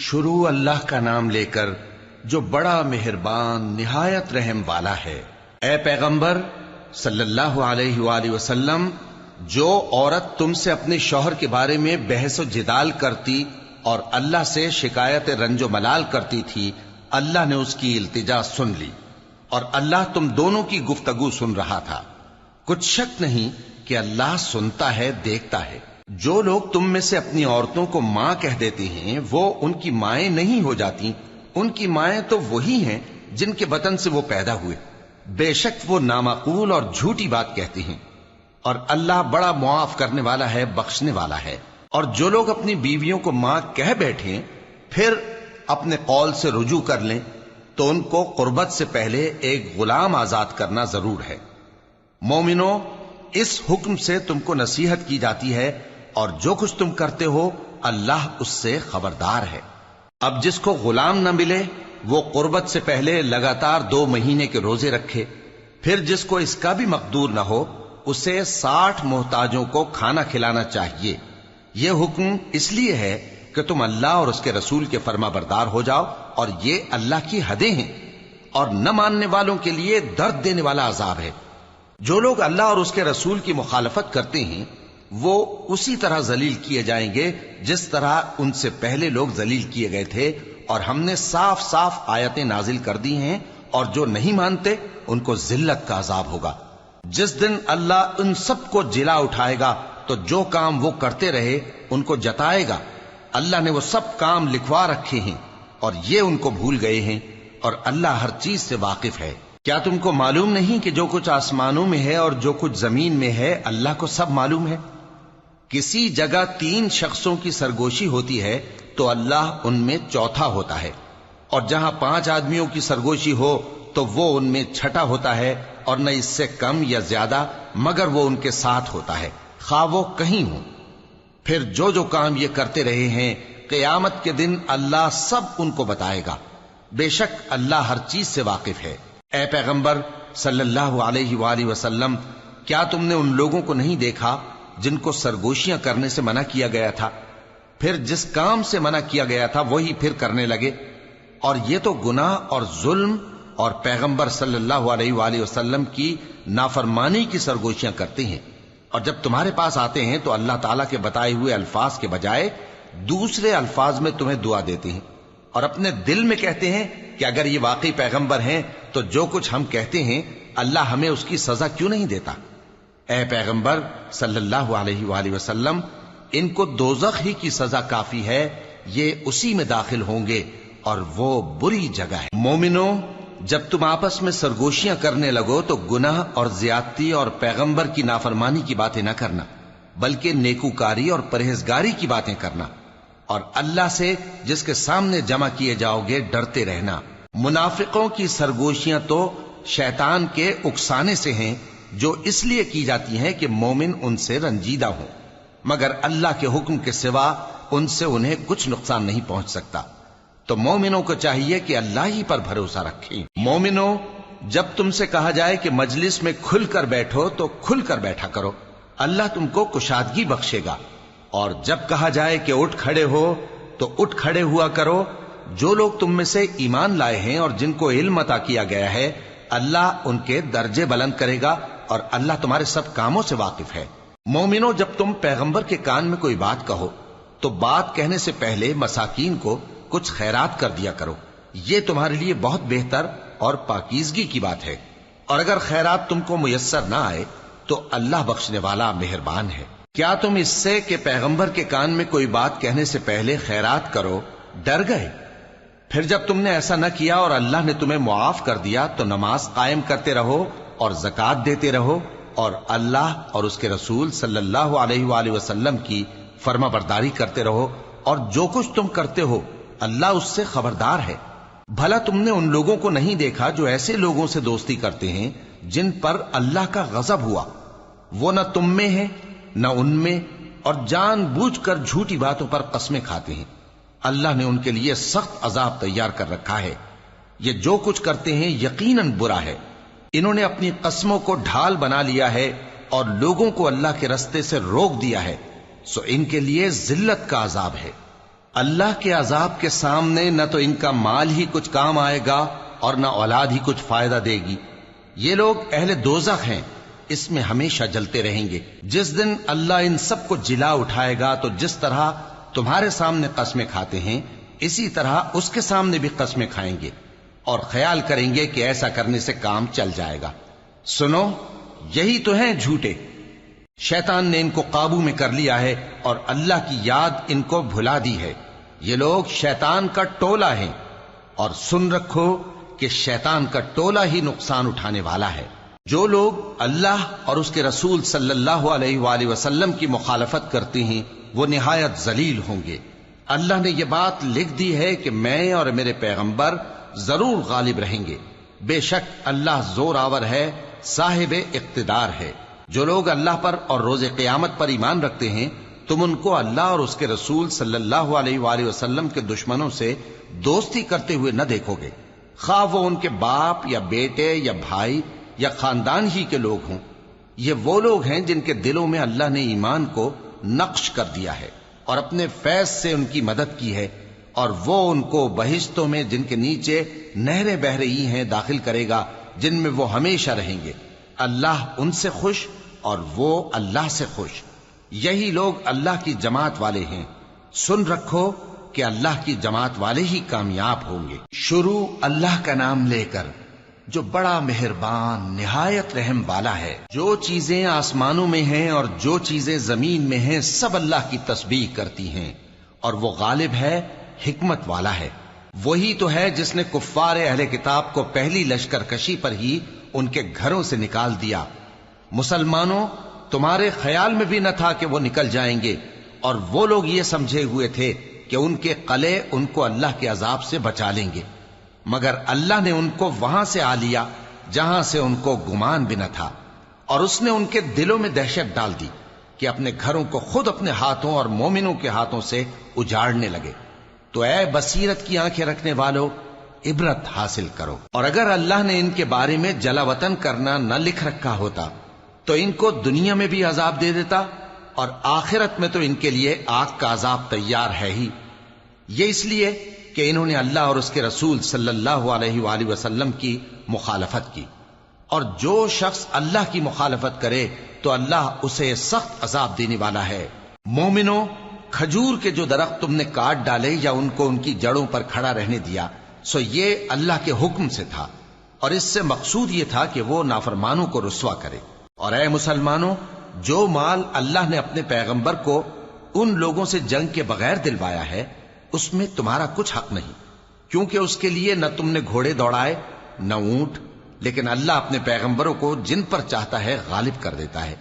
شروع اللہ کا نام لے کر جو بڑا مہربان نہایت رحم والا ہے۔ اے پیغمبر صلی اللہ علیہ وآلہ وسلم، جو عورت تم سے اپنے شوہر کے بارے میں بحث و جدال کرتی اور اللہ سے شکایت رنج و ملال کرتی تھی، اللہ نے اس کی التجا سن لی اور اللہ تم دونوں کی گفتگو سن رہا تھا۔ کچھ شک نہیں کہ اللہ سنتا ہے، دیکھتا ہے۔ جو لوگ تم میں سے اپنی عورتوں کو ماں کہہ دیتے ہیں وہ ان کی مائیں نہیں ہو جاتی، ان کی مائیں تو وہی ہیں جن کے بطن سے وہ پیدا ہوئے۔ بے شک وہ نامعقول اور جھوٹی بات کہتی ہیں، اور اللہ بڑا معاف کرنے والا ہے، بخشنے والا ہے۔ اور جو لوگ اپنی بیویوں کو ماں کہہ بیٹھیں پھر اپنے قول سے رجوع کر لیں تو ان کو قربت سے پہلے ایک غلام آزاد کرنا ضرور ہے۔ مومنو، اس حکم سے تم کو نصیحت کی جاتی ہے اور جو کچھ تم کرتے ہو اللہ اس سے خبردار ہے۔ اب جس کو غلام نہ ملے وہ قربت سے پہلے لگاتار 2 مہینے کے روزے رکھے، پھر جس کو اس کا بھی مقدور نہ ہو اسے 60 محتاجوں کو کھانا کھلانا چاہیے۔ یہ حکم اس لیے ہے کہ تم اللہ اور اس کے رسول کے فرما بردار ہو جاؤ، اور یہ اللہ کی حدیں ہیں، اور نہ ماننے والوں کے لیے درد دینے والا عذاب ہے۔ جو لوگ اللہ اور اس کے رسول کی مخالفت کرتے ہیں وہ اسی طرح ذلیل کیے جائیں گے جس طرح ان سے پہلے لوگ ذلیل کیے گئے تھے، اور ہم نے صاف صاف آیتیں نازل کر دی ہیں، اور جو نہیں مانتے ان کو ذلت کا عذاب ہوگا۔ جس دن اللہ ان سب کو جلا اٹھائے گا تو جو کام وہ کرتے رہے ان کو جتائے گا۔ اللہ نے وہ سب کام لکھوا رکھے ہیں اور یہ ان کو بھول گئے ہیں، اور اللہ ہر چیز سے واقف ہے۔ کیا تم کو معلوم نہیں کہ جو کچھ آسمانوں میں ہے اور جو کچھ زمین میں ہے اللہ کو سب معلوم ہے؟ کسی جگہ 3 شخصوں کی سرگوشی ہوتی ہے تو اللہ ان میں چوتھا ہوتا ہے، اور جہاں 5 آدمیوں کی سرگوشی ہو تو وہ ان میں چھٹا ہوتا ہے، اور نہ اس سے کم یا زیادہ مگر وہ ان کے ساتھ ہوتا ہے، خواہ وہ کہیں ہوں۔ پھر جو جو کام یہ کرتے رہے ہیں قیامت کے دن اللہ سب ان کو بتائے گا۔ بے شک اللہ ہر چیز سے واقف ہے۔ اے پیغمبر صلی اللہ علیہ وآلہ وسلم، کیا تم نے ان لوگوں کو نہیں دیکھا جن کو سرگوشیاں کرنے سے منع کیا گیا تھا، پھر جس کام سے منع کیا گیا تھا وہی پھر کرنے لگے؟ اور یہ تو گناہ اور ظلم اور پیغمبر صلی اللہ علیہ وآلہ وسلم کی نافرمانی کی سرگوشیاں کرتے ہیں، اور جب تمہارے پاس آتے ہیں تو اللہ تعالیٰ کے بتائے ہوئے الفاظ کے بجائے دوسرے الفاظ میں تمہیں دعا دیتے ہیں، اور اپنے دل میں کہتے ہیں کہ اگر یہ واقعی پیغمبر ہیں تو جو کچھ ہم کہتے ہیں اللہ ہمیں اس کی سزا کیوں نہیں دیتا؟ اے پیغمبر صلی اللہ علیہ وآلہ وسلم، ان کو دوزخ ہی کی سزا کافی ہے، یہ اسی میں داخل ہوں گے اور وہ بری جگہ ہے۔ مومنو، جب تم آپس میں سرگوشیاں کرنے لگو تو گناہ اور زیادتی اور پیغمبر کی نافرمانی کی باتیں نہ کرنا، بلکہ نیکوکاری اور پرہیزگاری کی باتیں کرنا، اور اللہ سے جس کے سامنے جمع کیے جاؤ گے ڈرتے رہنا۔ منافقوں کی سرگوشیاں تو شیطان کے اکسانے سے ہیں، جو اس لیے کی جاتی ہیں کہ مومن ان سے رنجیدہ ہوں، مگر اللہ کے حکم کے سوا ان سے انہیں کچھ نقصان نہیں پہنچ سکتا۔ تو مومنوں کو چاہیے کہ اللہ ہی پر بھروسہ رکھیں۔ مومنوں، جب تم سے کہا جائے کہ مجلس میں کھل کر بیٹھو تو کھل کر بیٹھا کرو، اللہ تم کو کشادگی بخشے گا، اور جب کہا جائے کہ اٹھ کھڑے ہو تو اٹھ کھڑے ہوا کرو۔ جو لوگ تم میں سے ایمان لائے ہیں اور جن کو علم عطا کیا گیا ہے اللہ ان کے درجے بلند کرے گا، اور اللہ تمہارے سب کاموں سے واقف ہے۔ مومنو، جب تم پیغمبر کے کان میں کوئی بات کہو تو بات کہنے سے پہلے مساکین کو کچھ خیرات کر دیا کرو، یہ تمہارے لیے بہت بہتر اور پاکیزگی کی بات ہے، اور اگر خیرات تم کو میسر نہ آئے تو اللہ بخشنے والا مہربان ہے۔ کیا تم اس سے کہ پیغمبر کے کان میں کوئی بات کہنے سے پہلے خیرات کرو ڈر گئے؟ پھر جب تم نے ایسا نہ کیا اور اللہ نے تمہیں معاف کر دیا تو نماز قائم کرتے رہو اور زکوٰۃ دیتے رہو، اور اللہ اور اس کے رسول صلی اللہ علیہ وآلہ وسلم کی فرما برداری کرتے رہو، اور جو کچھ تم کرتے ہو اللہ اس سے خبردار ہے۔ بھلا تم نے ان لوگوں کو نہیں دیکھا جو ایسے لوگوں سے دوستی کرتے ہیں جن پر اللہ کا غضب ہوا؟ وہ نہ تم میں ہے نہ ان میں، اور جان بوجھ کر جھوٹی باتوں پر قسمیں کھاتے ہیں۔ اللہ نے ان کے لیے سخت عذاب تیار کر رکھا ہے۔ یہ جو کچھ کرتے ہیں یقیناً برا ہے۔ انہوں نے اپنی قسموں کو ڈھال بنا لیا ہے اور لوگوں کو اللہ کے رستے سے روک دیا ہے، سو ان کے لیے ذلت کا عذاب ہے۔ اللہ کے عذاب کے سامنے نہ تو ان کا مال ہی کچھ کام آئے گا اور نہ اولاد ہی کچھ فائدہ دے گی۔ یہ لوگ اہل دوزخ ہیں، اس میں ہمیشہ جلتے رہیں گے۔ جس دن اللہ ان سب کو جلا اٹھائے گا تو جس طرح تمہارے سامنے قسمیں کھاتے ہیں اسی طرح اس کے سامنے بھی قسمیں کھائیں گے اور خیال کریں گے کہ ایسا کرنے سے کام چل جائے گا۔ سنو، یہی تو ہیں جھوٹے۔ شیطان نے ان کو قابو میں کر لیا ہے اور اللہ کی یاد ان کو بھلا دی ہے۔ یہ لوگ شیطان کا ٹولہ ہیں، اور سن رکھو کہ شیطان کا ٹولہ ہی نقصان اٹھانے والا ہے۔ جو لوگ اللہ اور اس کے رسول صلی اللہ علیہ وآلہ وسلم کی مخالفت کرتے ہیں وہ نہایت ذلیل ہوں گے۔ اللہ نے یہ بات لکھ دی ہے کہ میں اور میرے پیغمبر ضرور غالب رہیں گے۔ بے شک اللہ زور آور ہے، صاحب اقتدار ہے۔ جو لوگ اللہ پر اور روز قیامت پر ایمان رکھتے ہیں تم ان کو اللہ اور اس کے رسول صلی اللہ علیہ وآلہ وسلم کے دشمنوں سے دوستی کرتے ہوئے نہ دیکھو گے، خواہ وہ ان کے باپ یا بیٹے یا بھائی یا خاندان ہی کے لوگ ہوں۔ یہ وہ لوگ ہیں جن کے دلوں میں اللہ نے ایمان کو نقش کر دیا ہے اور اپنے فیض سے ان کی مدد کی ہے، اور وہ ان کو بہشتوں میں جن کے نیچے نہریں بہ رہی ہیں داخل کرے گا، جن میں وہ ہمیشہ رہیں گے۔ اللہ ان سے خوش اور وہ اللہ سے خوش۔ یہی لوگ اللہ کی جماعت والے ہیں۔ سن رکھو کہ اللہ کی جماعت والے ہی کامیاب ہوں گے۔ شروع اللہ کا نام لے کر جو بڑا مہربان نہایت رحم والا ہے۔ جو چیزیں آسمانوں میں ہیں اور جو چیزیں زمین میں ہیں سب اللہ کی تسبیح کرتی ہیں، اور وہ غالب ہے، حکمت والا ہے۔ وہی تو ہے جس نے کفار اہل کتاب کو پہلی لشکر کشی پر ہی ان کے گھروں سے نکال دیا۔ مسلمانوں، تمہارے خیال میں بھی نہ تھا کہ وہ نکل جائیں گے، اور وہ لوگ یہ سمجھے ہوئے تھے کہ ان کے قلعے ان کو اللہ کے عذاب سے بچا لیں گے، مگر اللہ نے ان کو وہاں سے آ لیا جہاں سے ان کو گمان بھی نہ تھا، اور اس نے ان کے دلوں میں دہشت ڈال دی کہ اپنے گھروں کو خود اپنے ہاتھوں اور مومنوں کے ہاتھوں سے اجاڑنے لگے۔ تو اے بصیرت کی آنکھیں رکھنے والو، عبرت حاصل کرو۔ اور اگر اللہ نے ان کے بارے میں جلا وطن کرنا نہ لکھ رکھا ہوتا تو ان کو دنیا میں بھی عذاب دے دیتا، اور آخرت میں تو ان کے لیے آگ کا عذاب تیار ہے ہی۔ یہ اس لیے کہ انہوں نے اللہ اور اس کے رسول صلی اللہ علیہ وآلہ وسلم کی مخالفت کی، اور جو شخص اللہ کی مخالفت کرے تو اللہ اسے سخت عذاب دینے والا ہے۔ مومنوں، کھجور کے جو درخت تم نے کاٹ ڈالے یا ان کو ان کی جڑوں پر کھڑا رہنے دیا سو یہ اللہ کے حکم سے تھا، اور اس سے مقصود یہ تھا کہ وہ نافرمانوں کو رسوا کرے۔ اور اے مسلمانوں، جو مال اللہ نے اپنے پیغمبر کو ان لوگوں سے جنگ کے بغیر دلوایا ہے اس میں تمہارا کچھ حق نہیں، کیونکہ اس کے لیے نہ تم نے گھوڑے دوڑائے نہ اونٹ، لیکن اللہ اپنے پیغمبروں کو جن پر چاہتا ہے غالب کر دیتا ہے،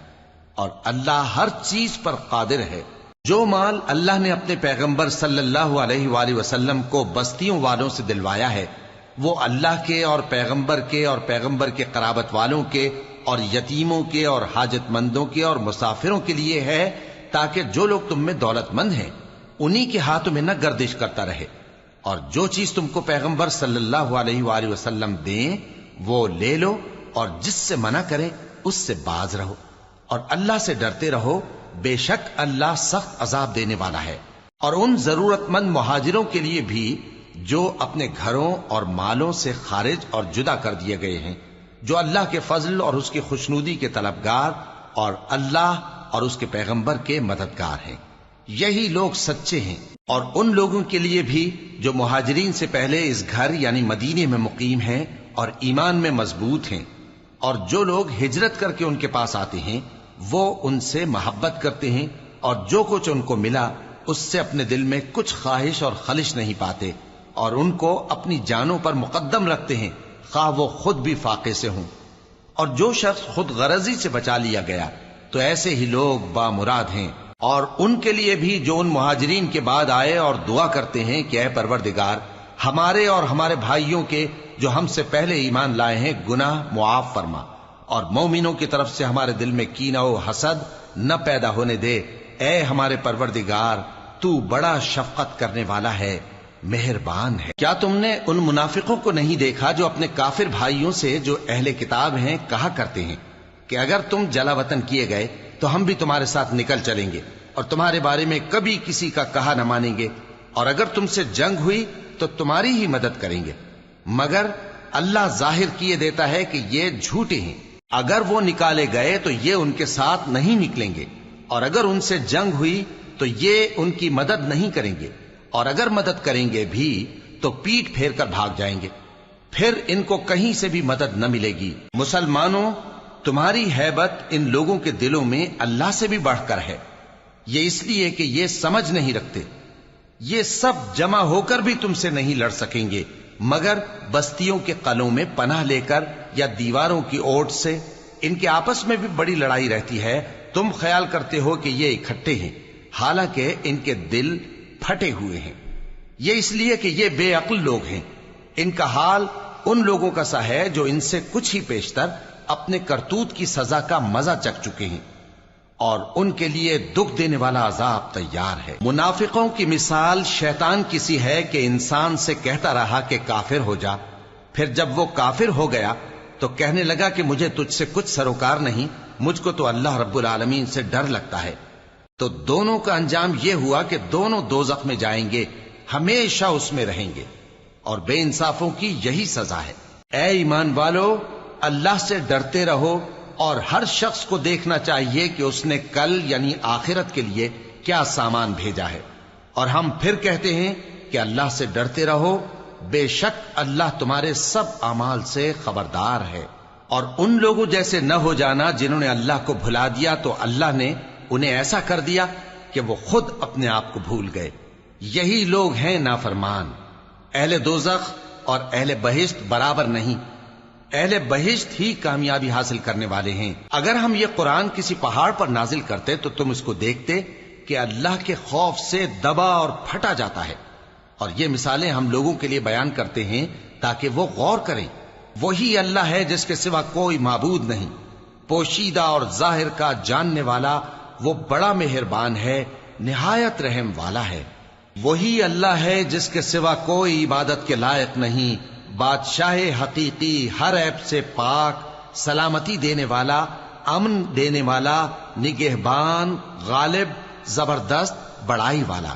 اور اللہ ہر چیز پر قادر ہے۔ جو مال اللہ نے اپنے پیغمبر صلی اللہ علیہ وآلہ وسلم کو بستیوں والوں سے دلوایا ہے وہ اللہ کے اور پیغمبر کے قرابت والوں کے اور یتیموں کے اور حاجت مندوں کے اور مسافروں کے لیے ہے، تاکہ جو لوگ تم میں دولت مند ہیں انہی کے ہاتھوں میں نہ گردش کرتا رہے، اور جو چیز تم کو پیغمبر صلی اللہ علیہ وآلہ وسلم دیں وہ لے لو، اور جس سے منع کریں اس سے باز رہو، اور اللہ سے ڈرتے رہو، بے شک اللہ سخت عذاب دینے والا ہے۔ اور ان ضرورت مند مہاجروں کے لیے بھی جو اپنے گھروں اور مالوں سے خارج اور جدا کر دیے گئے ہیں، جو اللہ کے فضل اور اس کی خوشنودی کے طلبگار اور اللہ اور اس کے پیغمبر کے مددگار ہیں، یہی لوگ سچے ہیں۔ اور ان لوگوں کے لیے بھی جو مہاجرین سے پہلے اس گھر یعنی مدینے میں مقیم ہیں اور ایمان میں مضبوط ہیں، اور جو لوگ ہجرت کر کے ان کے پاس آتے ہیں وہ ان سے محبت کرتے ہیں، اور جو کچھ ان کو ملا اس سے اپنے دل میں کچھ خواہش اور خلش نہیں پاتے، اور ان کو اپنی جانوں پر مقدم رکھتے ہیں خواہ وہ خود بھی فاقے سے ہوں۔ اور جو شخص خود غرضی سے بچا لیا گیا تو ایسے ہی لوگ بامراد ہیں۔ اور ان کے لیے بھی جو ان مہاجرین کے بعد آئے اور دعا کرتے ہیں کہ اے پروردگار ہمارے اور ہمارے بھائیوں کے جو ہم سے پہلے ایمان لائے ہیں گناہ معاف فرما، اور مومنوں کی طرف سے ہمارے دل میں کینہ و حسد نہ پیدا ہونے دے، اے ہمارے پروردگار تو بڑا شفقت کرنے والا ہے، مہربان ہے۔ کیا تم نے ان منافقوں کو نہیں دیکھا جو اپنے کافر بھائیوں سے جو اہل کتاب ہیں کہا کرتے ہیں کہ اگر تم جلا وطن کیے گئے تو ہم بھی تمہارے ساتھ نکل چلیں گے اور تمہارے بارے میں کبھی کسی کا کہا نہ مانیں گے، اور اگر تم سے جنگ ہوئی تو تمہاری ہی مدد کریں گے، مگر اللہ ظاہر کیے دیتا ہے کہ یہ جھوٹے ہیں۔ اگر وہ نکالے گئے تو یہ ان کے ساتھ نہیں نکلیں گے، اور اگر ان سے جنگ ہوئی تو یہ ان کی مدد نہیں کریں گے، اور اگر مدد کریں گے بھی تو پیٹ پھیر کر بھاگ جائیں گے، پھر ان کو کہیں سے بھی مدد نہ ملے گی۔ مسلمانوں، تمہاری ہیبت ان لوگوں کے دلوں میں اللہ سے بھی بڑھ کر ہے، یہ اس لیے کہ یہ سمجھ نہیں رکھتے۔ یہ سب جمع ہو کر بھی تم سے نہیں لڑ سکیں گے، مگر بستیوں کے قلعوں میں پناہ لے کر یا دیواروں کی اوٹ سے۔ ان کے آپس میں بھی بڑی لڑائی رہتی ہے، تم خیال کرتے ہو کہ یہ اکٹھے ہیں، حالانکہ ان کے دل پھٹے ہوئے ہیں۔ یہ اس لیے کہ یہ بے عقل لوگ ہیں۔ ان کا حال ان لوگوں کا سا ہے جو ان سے کچھ ہی پیشتر اپنے کرتوت کی سزا کا مزہ چکھ چکے ہیں، اور ان کے لیے دکھ دینے والا عذاب تیار ہے۔ منافقوں کی مثال شیطان کی سی ہے کہ انسان سے کہتا رہا کہ کافر ہو جا، پھر جب وہ کافر ہو گیا تو کہنے لگا کہ مجھے تجھ سے کچھ سروکار نہیں، مجھ کو تو اللہ رب العالمین سے ڈر لگتا ہے۔ تو دونوں کا انجام یہ ہوا کہ دونوں دوزخ میں جائیں گے، ہمیشہ اس میں رہیں گے، اور بے انصافوں کی یہی سزا ہے۔ اے ایمان والو، اللہ سے ڈرتے رہو، اور ہر شخص کو دیکھنا چاہیے کہ اس نے کل یعنی آخرت کے لیے کیا سامان بھیجا ہے۔ اور ہم پھر کہتے ہیں کہ اللہ سے ڈرتے رہو، بے شک اللہ تمہارے سب اعمال سے خبردار ہے۔ اور ان لوگوں جیسے نہ ہو جانا جنہوں نے اللہ کو بھلا دیا تو اللہ نے انہیں ایسا کر دیا کہ وہ خود اپنے آپ کو بھول گئے۔ یہی لوگ ہیں نافرمان۔ اہل دوزخ اور اہل بہشت برابر نہیں، اہل بہشت ہی کامیابی حاصل کرنے والے ہیں۔ اگر ہم یہ قرآن کسی پہاڑ پر نازل کرتے تو تم اس کو دیکھتے کہ اللہ کے خوف سے دبا اور پھٹا جاتا ہے۔ اور یہ مثالیں ہم لوگوں کے لیے بیان کرتے ہیں تاکہ وہ غور کریں۔ وہی اللہ ہے جس کے سوا کوئی معبود نہیں، پوشیدہ اور ظاہر کا جاننے والا، وہ بڑا مہربان ہے، نہایت رحم والا ہے۔ وہی اللہ ہے جس کے سوا کوئی عبادت کے لائق نہیں، بادشاہ حقیقی، ہر عیب سے پاک، سلامتی دینے والا، امن دینے والا، نگہبان، غالب، زبردست، بڑائی والا۔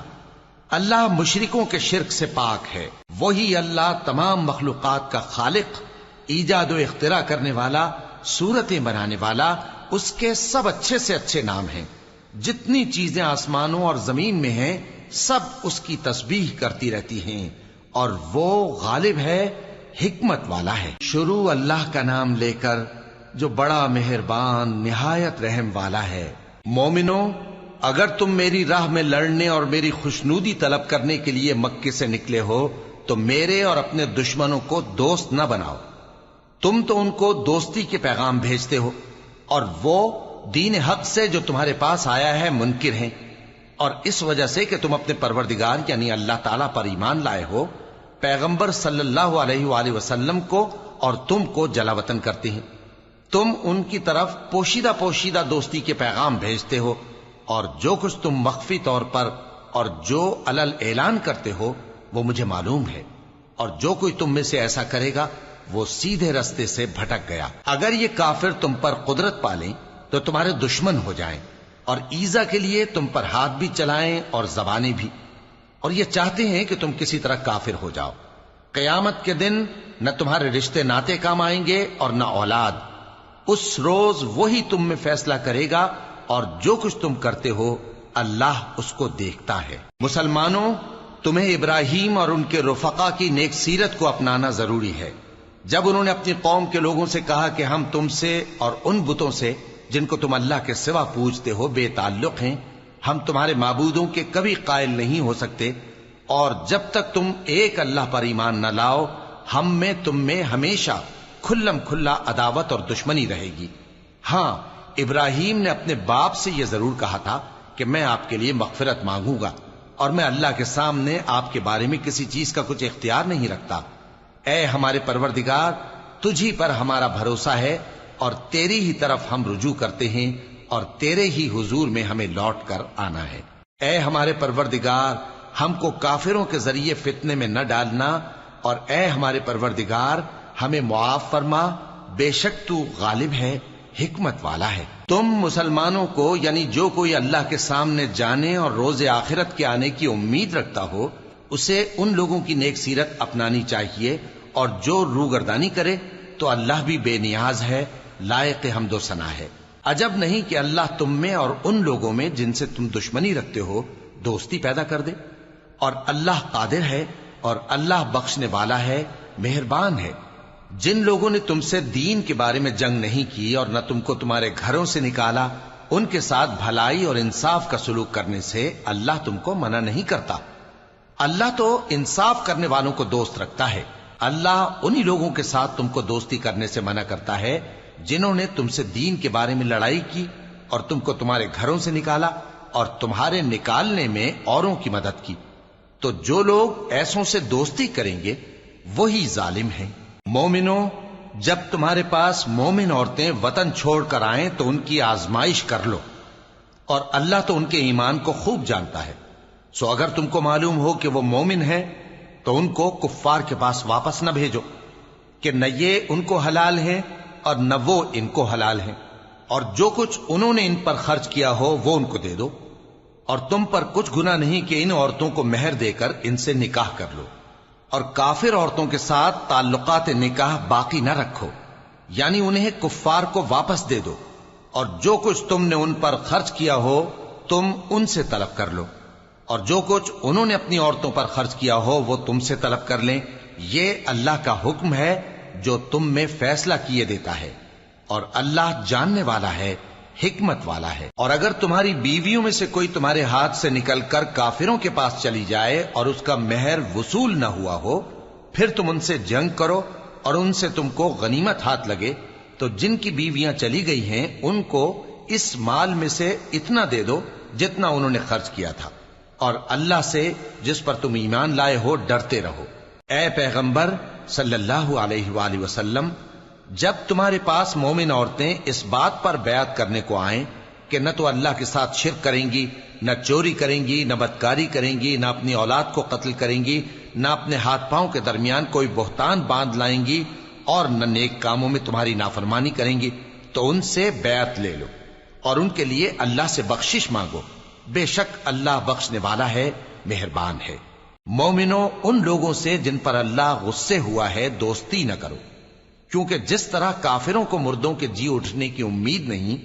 اللہ مشرکوں کے شرک سے پاک ہے۔ وہی اللہ تمام مخلوقات کا خالق، ایجاد و اختراع کرنے والا، صورتیں بنانے والا، اس کے سب اچھے سے اچھے نام ہیں۔ جتنی چیزیں آسمانوں اور زمین میں ہیں سب اس کی تسبیح کرتی رہتی ہیں، اور وہ غالب ہے، حکمت والا ہے۔ شروع اللہ کا نام لے کر جو بڑا مہربان نہایت رحم والا ہے۔ مومنو، اگر تم میری راہ میں لڑنے اور میری خوشنودی طلب کرنے کے لیے مکے سے نکلے ہو تو میرے اور اپنے دشمنوں کو دوست نہ بناؤ۔ تم تو ان کو دوستی کے پیغام بھیجتے ہو، اور وہ دین حق سے جو تمہارے پاس آیا ہے منکر ہیں، اور اس وجہ سے کہ تم اپنے پروردگار یعنی اللہ تعالیٰ پر ایمان لائے ہو، پیغمبر صلی اللہ علیہ وآلہ وسلم کو اور تم کو جلا وطن کرتے ہیں۔ تم ان کی طرف پوشیدہ پوشیدہ دوستی کے پیغام بھیجتے ہو، اور جو کچھ تم مخفی طور پر اور جو علل اعلان کرتے ہو وہ مجھے معلوم ہے، اور جو کوئی تم میں سے ایسا کرے گا وہ سیدھے رستے سے بھٹک گیا۔ اگر یہ کافر تم پر قدرت پالیں تو تمہارے دشمن ہو جائیں، اور ایذا کے لیے تم پر ہاتھ بھی چلائیں اور زبانیں بھی، اور یہ چاہتے ہیں کہ تم کسی طرح کافر ہو جاؤ۔ قیامت کے دن نہ تمہارے رشتے ناتے کام آئیں گے اور نہ اولاد۔ اس روز وہی تم میں فیصلہ کرے گا، اور جو کچھ تم کرتے ہو اللہ اس کو دیکھتا ہے۔ مسلمانوں، تمہیں ابراہیم اور ان کے رفقا کی نیک سیرت کو اپنانا ضروری ہے۔ جب انہوں نے اپنی قوم کے لوگوں سے کہا کہ ہم تم سے اور ان بتوں سے جن کو تم اللہ کے سوا پوجتے ہو بے تعلق ہیں، ہم تمہارے معبودوں کے کبھی قائل نہیں ہو سکتے، اور جب تک تم ایک اللہ پر ایمان نہ لاؤ ہم میں تم میں ہمیشہ کھلم کھلا عداوت اور دشمنی رہے گی۔ ہاں، ابراہیم نے اپنے باپ سے یہ ضرور کہا تھا کہ میں آپ کے لیے مغفرت مانگوں گا، اور میں اللہ کے سامنے آپ کے بارے میں کسی چیز کا کچھ اختیار نہیں رکھتا۔ اے ہمارے پروردگار، تجھی پر ہمارا بھروسہ ہے، اور تیری ہی طرف ہم رجوع کرتے ہیں، اور تیرے ہی حضور میں ہمیں لوٹ کر آنا ہے۔ اے ہمارے پروردگار، ہم کو کافروں کے ذریعے فتنے میں نہ ڈالنا، اور اے ہمارے پروردگار ہمیں معاف فرما، بے شک تو غالب ہے، حکمت والا ہے۔ تم مسلمانوں کو یعنی جو کوئی اللہ کے سامنے جانے اور روز آخرت کے آنے کی امید رکھتا ہو اسے ان لوگوں کی نیک سیرت اپنانی چاہیے، اور جو روگردانی کرے تو اللہ بھی بے نیاز ہے، لائق حمد و ثنا ہے۔ عجب نہیں کہ اللہ تم میں اور ان لوگوں میں جن سے تم دشمنی رکھتے ہو دوستی پیدا کر دے، اور اللہ قادر ہے، اور اللہ بخشنے والا ہے، مہربان ہے۔ جن لوگوں نے تم سے دین کے بارے میں جنگ نہیں کی اور نہ تم کو تمہارے گھروں سے نکالا، ان کے ساتھ بھلائی اور انصاف کا سلوک کرنے سے اللہ تم کو منع نہیں کرتا۔ اللہ تو انصاف کرنے والوں کو دوست رکھتا ہے۔ اللہ انہی لوگوں کے ساتھ تم کو دوستی کرنے سے منع کرتا ہے جنہوں نے تم سے دین کے بارے میں لڑائی کی اور تم کو تمہارے گھروں سے نکالا اور تمہارے نکالنے میں اوروں کی مدد کی۔ تو جو لوگ ایسوں سے دوستی کریں گے وہی ظالم ہیں۔ مومنوں، جب تمہارے پاس مومن عورتیں وطن چھوڑ کر آئیں تو ان کی آزمائش کر لو، اور اللہ تو ان کے ایمان کو خوب جانتا ہے۔ سو اگر تم کو معلوم ہو کہ وہ مومن ہے تو ان کو کفار کے پاس واپس نہ بھیجو کہ نہ یہ ان کو حلال ہیں اور نہ وہ ان کو حلال ہیں، اور جو کچھ انہوں نے ان پر خرچ کیا ہو وہ ان کو دے دو، اور تم پر کچھ گناہ نہیں کہ ان عورتوں کو مہر دے کر ان سے نکاح کر لو، اور کافر عورتوں کے ساتھ تعلقات نکاح باقی نہ رکھو، یعنی انہیں کفار کو واپس دے دو، اور جو کچھ تم نے ان پر خرچ کیا ہو تم ان سے طلب کر لو، اور جو کچھ انہوں نے اپنی عورتوں پر خرچ کیا ہو وہ تم سے طلب کر لیں۔ یہ اللہ کا حکم ہے جو تم میں فیصلہ کیے دیتا ہے، اور اللہ جاننے والا ہے، حکمت والا ہے۔ اور اگر تمہاری بیویوں میں سے کوئی تمہارے ہاتھ سے نکل کر کافروں کے پاس چلی جائے اور اس کا مہر وصول نہ ہوا ہو، پھر تم ان سے جنگ کرو اور ان سے تم کو غنیمت ہاتھ لگے، تو جن کی بیویاں چلی گئی ہیں ان کو اس مال میں سے اتنا دے دو جتنا انہوں نے خرچ کیا تھا، اور اللہ سے جس پر تم ایمان لائے ہو ڈرتے رہو۔ اے پیغمبر صلی اللہ علیہ وآلہ وسلم، جب تمہارے پاس مومن عورتیں اس بات پر بیعت کرنے کو آئیں کہ نہ تو اللہ کے ساتھ شرک کریں گی، نہ چوری کریں گی، نہ بدکاری کریں گی، نہ اپنی اولاد کو قتل کریں گی، نہ اپنے ہاتھ پاؤں کے درمیان کوئی بہتان باندھ لائیں گی، اور نہ نیک کاموں میں تمہاری نافرمانی کریں گی، تو ان سے بیعت لے لو اور ان کے لیے اللہ سے بخشش مانگو، بے شک اللہ بخشنے والا ہے، مہربان ہے۔ مومنوں، ان لوگوں سے جن پر اللہ غصے ہوا ہے دوستی نہ کرو، کیونکہ جس طرح کافروں کو مردوں کے جی اٹھنے کی امید نہیں،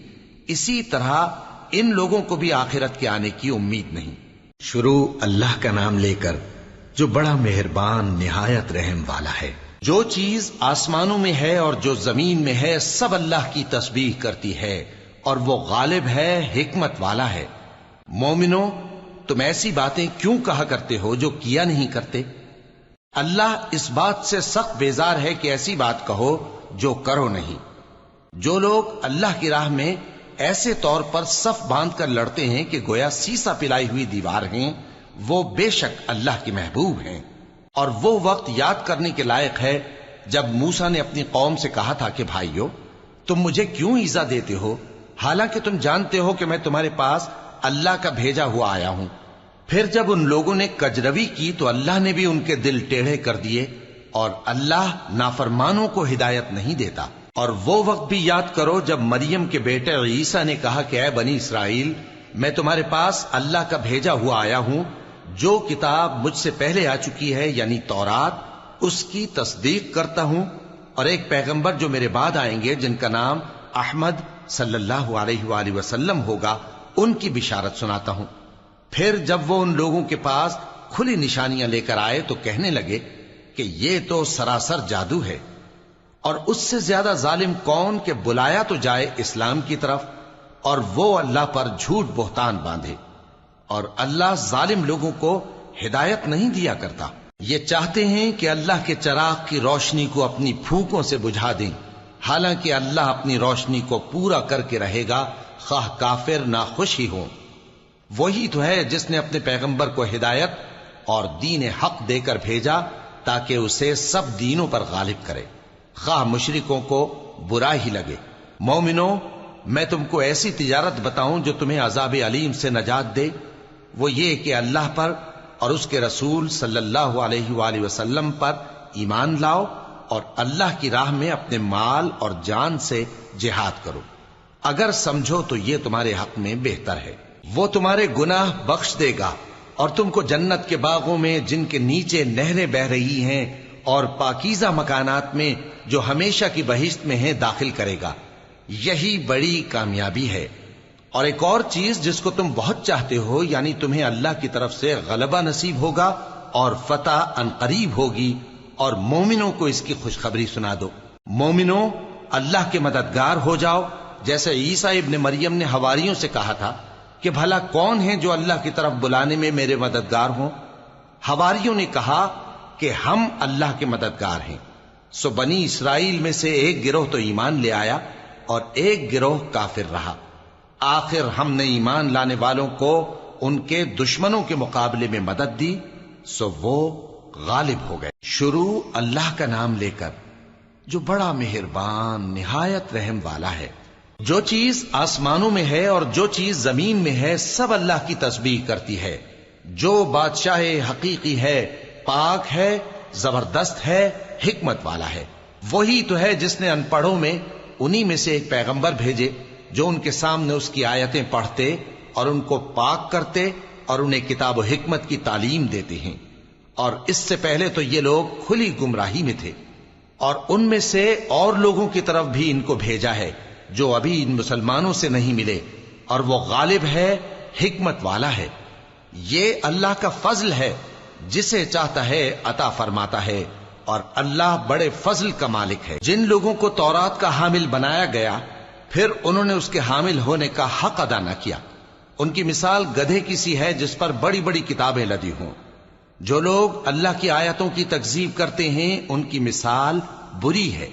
اسی طرح ان لوگوں کو بھی آخرت کے آنے کی امید نہیں۔ شروع اللہ کا نام لے کر جو بڑا مہربان نہایت رحم والا ہے۔ جو چیز آسمانوں میں ہے اور جو زمین میں ہے سب اللہ کی تسبیح کرتی ہے، اور وہ غالب ہے، حکمت والا ہے۔ مومنوں، تم ایسی باتیں کیوں کہا کرتے ہو جو کیا نہیں کرتے؟ اللہ اس بات سے سخت بیزار ہے کہ ایسی بات کہو جو کرو نہیں۔ جو لوگ اللہ کی راہ میں ایسے طور پر صف باندھ کر لڑتے ہیں کہ گویا سیسا پلائی ہوئی دیوار ہیں، وہ بے شک اللہ کے محبوب ہیں۔ اور وہ وقت یاد کرنے کے لائق ہے جب موسیٰ نے اپنی قوم سے کہا تھا کہ بھائیو، تم مجھے کیوں ایذا دیتے ہو حالانکہ تم جانتے ہو کہ میں تمہارے پاس اللہ کا بھیجا ہوا آیا ہوں۔ پھر جب ان لوگوں نے کجروی کی تو اللہ نے بھی ان کے دل ٹیڑھے کر دیے، اور اللہ نافرمانوں کو ہدایت نہیں دیتا۔ اور وہ وقت بھی یاد کرو جب مریم کے بیٹے عیسیٰ نے کہا کہ اے بنی اسرائیل، میں تمہارے پاس اللہ کا بھیجا ہوا آیا ہوں، جو کتاب مجھ سے پہلے آ چکی ہے یعنی تورات، اس کی تصدیق کرتا ہوں، اور ایک پیغمبر جو میرے بعد آئیں گے جن کا نام احمد صلی اللہ علیہ وآلہ وسلم ہوگا، ان کی بشارت سناتا ہوں۔ پھر جب وہ ان لوگوں کے پاس کھلی نشانیاں لے کر آئے تو کہنے لگے کہ یہ تو سراسر جادو ہے، اور اس سے زیادہ ظالم کون کہ بلایا تو جائے اسلام کی طرف اور وہ اللہ پر جھوٹ بہتان باندھے، اور اللہ ظالم لوگوں کو ہدایت نہیں دیا کرتا۔ یہ چاہتے ہیں کہ اللہ کے چراغ کی روشنی کو اپنی پھونکوں سے بجھا دیں، حالانکہ اللہ اپنی روشنی کو پورا کر کے رہے گا، خواہ کافر ناخوش ہی ہوں۔ وہی تو ہے جس نے اپنے پیغمبر کو ہدایت اور دین حق دے کر بھیجا تاکہ اسے سب دینوں پر غالب کرے، خواہ مشرکوں کو برا ہی لگے۔ مومنوں، میں تم کو ایسی تجارت بتاؤں جو تمہیں عذاب علیم سے نجات دے؟ وہ یہ کہ اللہ پر اور اس کے رسول صلی اللہ علیہ وآلہ وسلم پر ایمان لاؤ، اور اللہ کی راہ میں اپنے مال اور جان سے جہاد کرو، اگر سمجھو تو یہ تمہارے حق میں بہتر ہے۔ وہ تمہارے گناہ بخش دے گا اور تم کو جنت کے باغوں میں جن کے نیچے نہریں بہ رہی ہیں اور پاکیزہ مکانات میں جو ہمیشہ کی بہشت میں ہیں داخل کرے گا۔ یہی بڑی کامیابی ہے۔ اور ایک اور چیز جس کو تم بہت چاہتے ہو، یعنی تمہیں اللہ کی طرف سے غلبہ نصیب ہوگا اور فتح عنقریب ہوگی، اور مومنوں کو اس کی خوشخبری سنا دو۔ مومنوں، اللہ کے مددگار ہو جاؤ، جیسے عیسیٰ ابن مریم نے حواریوں سے کہا تھا کہ بھلا کون ہے جو اللہ کی طرف بلانے میں میرے مددگار ہوں؟ حواریوں نے کہا کہ ہم اللہ کے مددگار ہیں۔ سو بنی اسرائیل میں سے ایک گروہ تو ایمان لے آیا اور ایک گروہ کافر رہا۔ آخر ہم نے ایمان لانے والوں کو ان کے دشمنوں کے مقابلے میں مدد دی، سو وہ غالب ہو گئے۔ شروع اللہ کا نام لے کر جو بڑا مہربان نہایت رحم والا ہے۔ جو چیز آسمانوں میں ہے اور جو چیز زمین میں ہے سب اللہ کی تسبیح کرتی ہے۔ جو بادشاہ حقیقی ہے، پاک ہے، زبردست ہے، حکمت والا ہے۔ وہی تو ہے جس نے ان پڑھوں میں انہی میں سے ایک پیغمبر بھیجے جو ان کے سامنے اس کی آیتیں پڑھتے اور ان کو پاک کرتے اور انہیں کتاب و حکمت کی تعلیم دیتے ہیں۔ اور اس سے پہلے تو یہ لوگ کھلی گمراہی میں تھے، اور ان میں سے اور لوگوں کی طرف بھی ان کو بھیجا ہے جو ابھی ان مسلمانوں سے نہیں ملے، اور وہ غالب ہے، حکمت والا ہے۔ یہ اللہ کا فضل ہے، جسے چاہتا ہے عطا فرماتا ہے، اور اللہ بڑے فضل کا مالک ہے۔ جن لوگوں کو تورات کا حامل بنایا گیا پھر انہوں نے اس کے حامل ہونے کا حق ادا نہ کیا، ان کی مثال گدھے کی سی ہے جس پر بڑی بڑی کتابیں لدی ہوں۔ جو لوگ اللہ کی آیتوں کی تکذیب کرتے ہیں ان کی مثال بری ہے،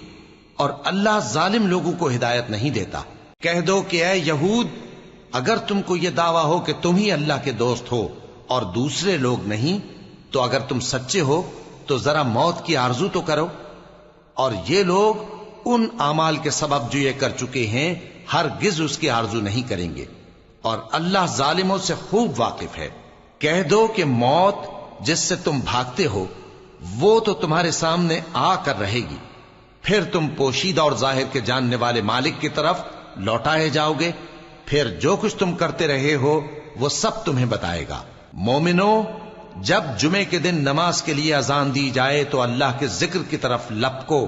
اور اللہ ظالم لوگوں کو ہدایت نہیں دیتا۔ کہہ دو کہ اے یہود، اگر تم کو یہ دعویٰ ہو کہ تم ہی اللہ کے دوست ہو اور دوسرے لوگ نہیں، تو اگر تم سچے ہو تو ذرا موت کی آرزو تو کرو۔ اور یہ لوگ ان اعمال کے سبب جو یہ کر چکے ہیں ہرگز اس کی آرزو نہیں کریں گے، اور اللہ ظالموں سے خوب واقف ہے۔ کہہ دو کہ موت جس سے تم بھاگتے ہو وہ تو تمہارے سامنے آ کر رہے گی، پھر تم پوشیدہ اور ظاہر کے جاننے والے مالک کی طرف لوٹائے جاؤ گے، پھر جو کچھ تم کرتے رہے ہو وہ سب تمہیں بتائے گا۔ مومنو، جب جمعے کے دن نماز کے لیے اذان دی جائے تو اللہ کے ذکر کی طرف لپکو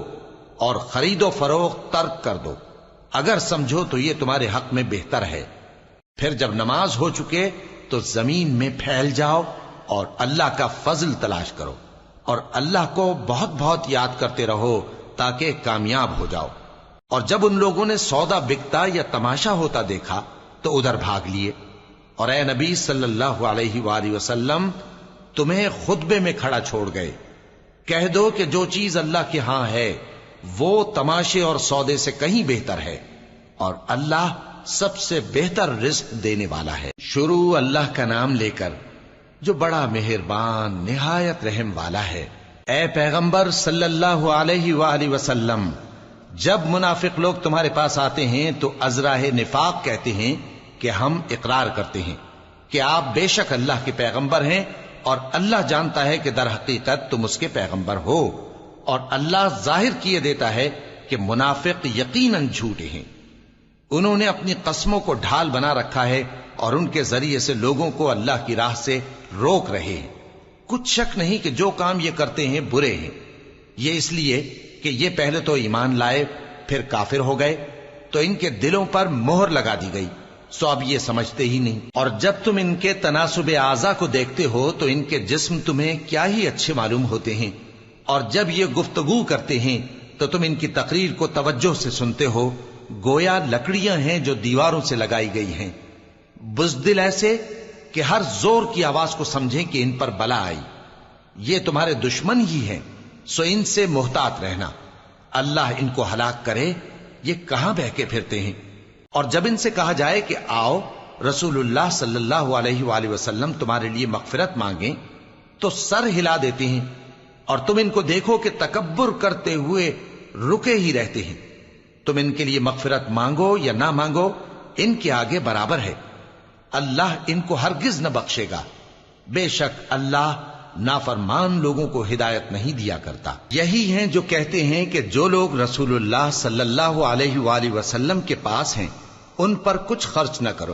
اور خرید و فروخت ترک کر دو، اگر سمجھو تو یہ تمہارے حق میں بہتر ہے۔ پھر جب نماز ہو چکے تو زمین میں پھیل جاؤ اور اللہ کا فضل تلاش کرو، اور اللہ کو بہت بہت یاد کرتے رہو تاکہ کامیاب ہو جاؤ۔ اور جب ان لوگوں نے سودا بکتا یا تماشا ہوتا دیکھا تو ادھر بھاگ لیے، اور اے نبی صلی اللہ علیہ وآلہ وسلم تمہیں خطبے میں کھڑا چھوڑ گئے۔ کہہ دو کہ جو چیز اللہ کے ہاں ہے وہ تماشے اور سودے سے کہیں بہتر ہے، اور اللہ سب سے بہتر رزق دینے والا ہے۔ شروع اللہ کا نام لے کر جو بڑا مہربان نہایت رحم والا ہے۔ اے پیغمبر صلی اللہ علیہ وآلہ وسلم، جب منافق لوگ تمہارے پاس آتے ہیں تو ازراہ نفاق کہتے ہیں کہ ہم اقرار کرتے ہیں کہ آپ بے شک اللہ کے پیغمبر ہیں، اور اللہ جانتا ہے کہ در حقیقت تم اس کے پیغمبر ہو، اور اللہ ظاہر کیے دیتا ہے کہ منافق یقیناً جھوٹے ہیں۔ انہوں نے اپنی قسموں کو ڈھال بنا رکھا ہے اور ان کے ذریعے سے لوگوں کو اللہ کی راہ سے روک رہے ہیں۔ کچھ شک نہیں کہ جو کام یہ کرتے ہیں برے ہیں، یہ اس لیے کہ یہ پہلے تو ایمان لائے پھر کافر ہو گئے تو ان کے دلوں پر مہر لگا دی گئی، سو اب یہ سمجھتے ہی نہیں۔ اور جب تم ان کے تناسب اعضاء کو دیکھتے ہو تو ان کے جسم تمہیں کیا ہی اچھے معلوم ہوتے ہیں، اور جب یہ گفتگو کرتے ہیں تو تم ان کی تقریر کو توجہ سے سنتے ہو، گویا لکڑیاں ہیں جو دیواروں سے لگائی گئی ہیں، بزدل ایسے کہ ہر زور کی آواز کو سمجھیں کہ ان پر بلا آئی۔ یہ تمہارے دشمن ہی ہیں، سو ان سے محتاط رہنا، اللہ ان کو ہلاک کرے، یہ کہاں بہ کے پھرتے ہیں۔ اور جب ان سے کہا جائے کہ آؤ رسول اللہ صلی اللہ علیہ وآلہ وسلم تمہارے لیے مغفرت مانگیں تو سر ہلا دیتے ہیں، اور تم ان کو دیکھو کہ تکبر کرتے ہوئے رکے ہی رہتے ہیں۔ تم ان کے لیے مغفرت مانگو یا نہ مانگو ان کے آگے برابر ہے، اللہ ان کو ہرگز نہ بخشے گا، بے شک اللہ نافرمان لوگوں کو ہدایت نہیں دیا کرتا۔ یہی ہیں جو کہتے ہیں کہ جو لوگ رسول اللہ صلی اللہ علیہ وآلہ وسلم کے پاس ہیں ان پر کچھ خرچ نہ کرو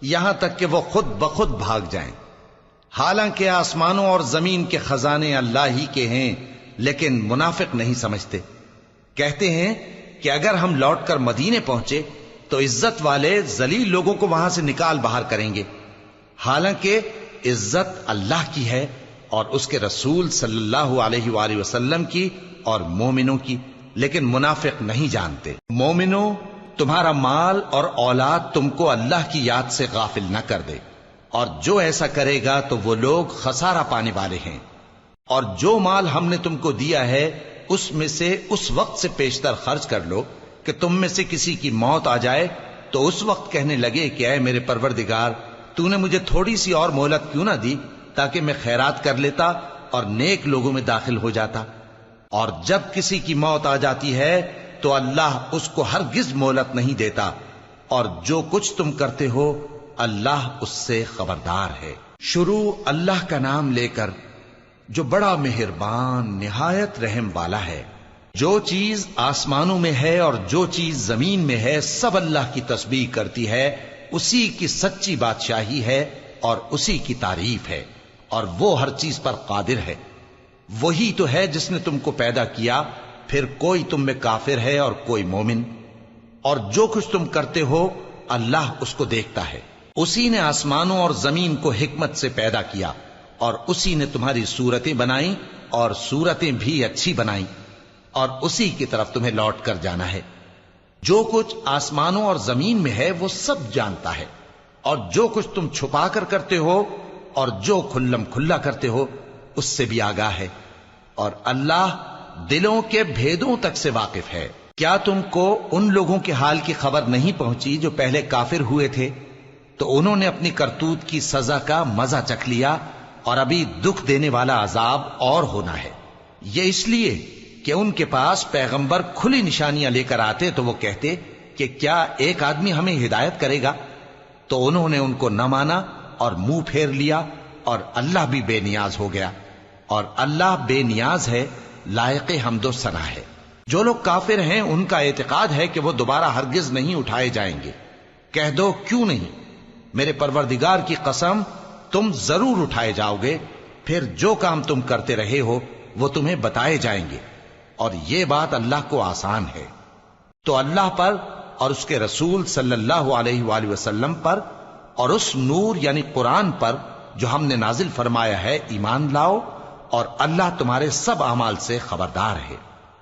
یہاں تک کہ وہ خود بخود بھاگ جائیں۔ حالانکہ آسمانوں اور زمین کے خزانے اللہ ہی کے ہیں، لیکن منافق نہیں سمجھتے۔ کہتے ہیں کہ اگر ہم لوٹ کر مدینے پہنچے تو عزت والے ذلیل لوگوں کو وہاں سے نکال باہر کریں گے، حالانکہ عزت اللہ کی ہے اور اس کے رسول صلی اللہ علیہ وآلہ وسلم کی اور مومنوں کی، لیکن منافق نہیں جانتے۔ مومنوں، تمہارا مال اور اولاد تم کو اللہ کی یاد سے غافل نہ کر دے، اور جو ایسا کرے گا تو وہ لوگ خسارہ پانے والے ہیں۔ اور جو مال ہم نے تم کو دیا ہے اس میں سے اس وقت سے پیشتر خرچ کر لو کہ تم میں سے کسی کی موت آ جائے تو اس وقت کہنے لگے کہ اے میرے پروردگار، تو نے مجھے تھوڑی سی اور مہلت کیوں نہ دی تاکہ میں خیرات کر لیتا اور نیک لوگوں میں داخل ہو جاتا۔ اور جب کسی کی موت آ جاتی ہے تو اللہ اس کو ہرگز مہلت نہیں دیتا، اور جو کچھ تم کرتے ہو اللہ اس سے خبردار ہے۔ شروع اللہ کا نام لے کر جو بڑا مہربان نہایت رحم والا ہے۔ جو چیز آسمانوں میں ہے اور جو چیز زمین میں ہے سب اللہ کی تسبیح کرتی ہے، اسی کی سچی بادشاہی ہے اور اسی کی تعریف ہے، اور وہ ہر چیز پر قادر ہے۔ وہی تو ہے جس نے تم کو پیدا کیا، پھر کوئی تم میں کافر ہے اور کوئی مومن، اور جو کچھ تم کرتے ہو اللہ اس کو دیکھتا ہے۔ اسی نے آسمانوں اور زمین کو حکمت سے پیدا کیا، اور اسی نے تمہاری صورتیں بنائیں اور صورتیں بھی اچھی بنائیں، اور اسی کی طرف تمہیں لوٹ کر جانا ہے۔ جو کچھ آسمانوں اور زمین میں ہے وہ سب جانتا ہے، اور جو کچھ تم چھپا کر کرتے ہو اور جو کھلم کھلا کرتے ہو اس سے بھی آگاہ ہے، اور اللہ دلوں کے بھیدوں تک سے واقف ہے۔ کیا تم کو ان لوگوں کے حال کی خبر نہیں پہنچی جو پہلے کافر ہوئے تھے؟ تو انہوں نے اپنی کرتوت کی سزا کا مزہ چکھ لیا، اور ابھی دکھ دینے والا عذاب اور ہونا ہے۔ یہ اس لیے کہ ان کے پاس پیغمبر کھلی نشانیاں لے کر آتے تو وہ کہتے کہ کیا ایک آدمی ہمیں ہدایت کرے گا؟ تو انہوں نے ان کو نہ مانا اور منہ پھیر لیا، اور اللہ بھی بے نیاز ہو گیا، اور اللہ بے نیاز ہے، لائق حمد و ثنا ہے۔ جو لوگ کافر ہیں ان کا اعتقاد ہے کہ وہ دوبارہ ہرگز نہیں اٹھائے جائیں گے۔ کہہ دو کیوں نہیں؟ میرے پروردگار کی قسم تم ضرور اٹھائے جاؤ گے، پھر جو کام تم کرتے رہے ہو وہ تمہیں بتائے جائیں گے، اور یہ بات اللہ کو آسان ہے۔ تو اللہ پر اور اس کے رسول صلی اللہ علیہ وآلہ وسلم پر اور اس نور یعنی قرآن پر جو ہم نے نازل فرمایا ہے ایمان لاؤ، اور اللہ تمہارے سب اعمال سے خبردار ہے۔